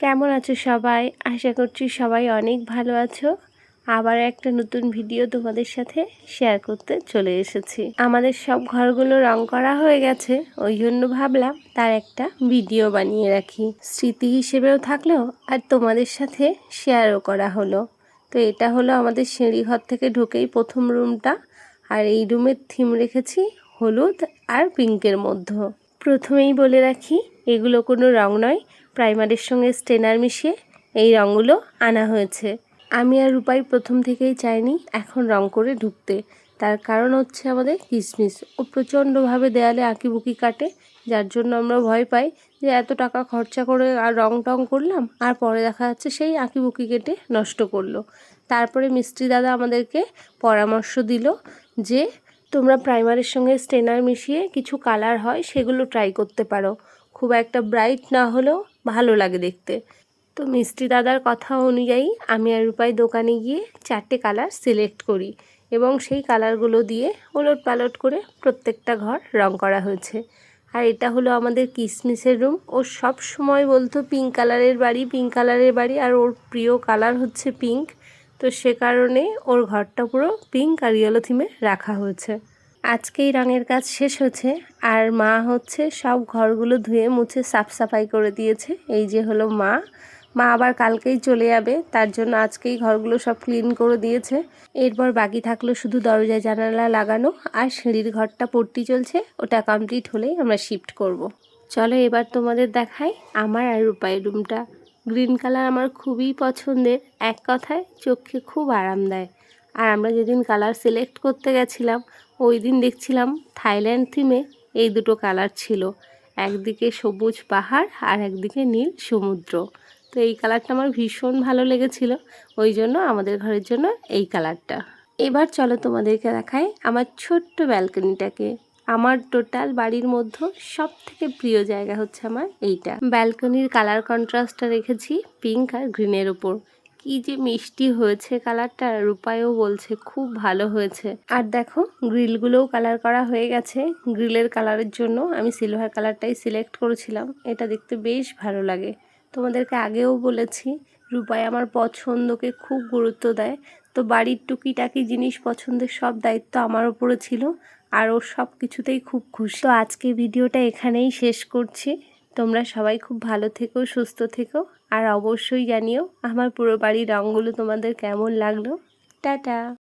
কেমন আছো সবাই? আশা করছি সবাই অনেক ভালো আছো। আবার একটা নতুন ভিডিও তোমাদের সাথে শেয়ার করতে চলে এসেছি। আমাদের সব ঘরগুলো রং করা হয়ে গেছে, ওই জন্য ভাবলাম তার একটা ভিডিও বানিয়ে রাখি, স্মৃতি হিসেবেও থাকলো আর তোমাদের সাথে শেয়ারও করা হলো। তো এটা হলো আমাদের সিঁড়ি ঘর থেকে ঢুকেই প্রথম রুমটা, আর এই রুমের থিম রেখেছি হলুদ আর পিঙ্কের মধ্যে। প্রথমেই বলে রাখি, এগুলো কোনো রং নয়, প্রাইমারের সঙ্গে স্টেনার মিশিয়ে এই রঙগুলো আনা হয়েছে। আমি আর রূপাই প্রথম থেকেই চাইনি এখন রং করে ঢুকতে, তার কারণ হচ্ছে আমাদের কিসমিস ও প্রচণ্ডভাবে দেয়ালে আঁকিবুকি কাটে, যার জন্য আমরা ভয় পাই যে এত টাকা খরচা করে আর রং টং করলাম আর পরে দেখা যাচ্ছে সেই আঁকিবুকি কেটে নষ্ট করলো। তারপরে মিস্ত্রি দাদা আমাদেরকে পরামর্শ দিল যে তোমরা প্রাইমারের সঙ্গে স্টেনার মিশিয়ে কিছু কালার হয় সেগুলো ট্রাই করতে পারো, খুব একটা ব্রাইট না হলেও ভালো লাগে দেখতে। তো মিস্ত্রি দাদার কথা অনুযায়ী আমি আর রূপাই দোকানে গিয়ে 4টে কালার সিলেক্ট করি এবং সেই কালারগুলো দিয়ে ওলট পালট করে প্রত্যেকটা ঘর রং করা হয়েছে। আর এটা হলো আমাদের কিসমিসের রুম। ও সব সময় বলতো পিঙ্ক কালারের বাড়ি, পিঙ্ক কালারের বাড়ি, আর ওর প্রিয় কালার হচ্ছে পিঙ্ক। তো সে কারণে ওর ঘরটা পুরো পিঙ্ক আর ইয়েলো থিমে রাখা হয়েছে। আজকেই রঙের কাজ শেষ হয়েছে আর মা হচ্ছে সব ঘরগুলো ধুয়ে মুছে সাফ সাফাই করে দিয়েছে। এই যে হলো মা আবার কালকেই চলে যাবে, তার জন্য আজকেই ঘরগুলো সব ক্লিন করে দিয়েছে। এরপর বাকি থাকলো শুধু দরজা জানালা লাগানো আর সিঁড়ির ঘরটা পট্টি চলছে, ওটা কমপ্লিট হলেই আমরা শিফট করব। চলো এবার তোমাদের দেখাই আমার আর রূপাইয়ের রুমটা। গ্রিন কালার আমার খুবই পছন্দের, এক কথায় চোখে খুব আরাম দেয়। আর আমরা যেদিন কালার সিলেক্ট করতে গেছিলাম ওই দিন দেখছিলাম থাইল্যান্ড থিমে এই দুটো কালার ছিল, একদিকে সবুজ পাহাড় আর একদিকে নীল সমুদ্র। তো এই কালারটা আমার ভীষণ ভালো লেগেছিল, ওই জন্য আমাদের ঘরের জন্য এই কালারটা। এবার চলো তোমাদেরকে দেখাই আমার ছোট্ট ব্যালকনিটাকে। আমার টোটাল বাড়ির মধ্যে সব থেকে প্রিয় জায়গা হচ্ছে আমার এইটা। ব্যালকনির কালার কন্ট্রাস্টটা রেখেছি পিঙ্ক আর গ্রিনের ওপর, কি যে মিষ্টি হয়েছে কালারটা, রূপায়ও বলছে খুব ভালো হয়েছে। আর দেখো গ্রিলগুলোও কালার করা হয়ে গেছে। গ্রিলের কালারের জন্য আমি সিলভার কালারটাই সিলেক্ট করেছিলাম, এটা দেখতে বেশ ভালো লাগে। তোমাদেরকে আগেও বলেছি রূপাই আমার পছন্দকে খুব গুরুত্ব দেয়, তো বাড়ির টুকিটাকি জিনিস পছন্দের সব দায়িত্ব আমার উপরে ছিল আর ও সব কিছুতেই খুব খুশি। তো আজকে ভিডিওটা এখানেই শেষ করছি। তোমরা সবাই খুব ভালো থেকো, সুস্থ থেকো, আর অবশ্যই জানিও আমার পুরো বাড়ির রঙগুলো তোমাদের কেমন লাগলো। টাটা।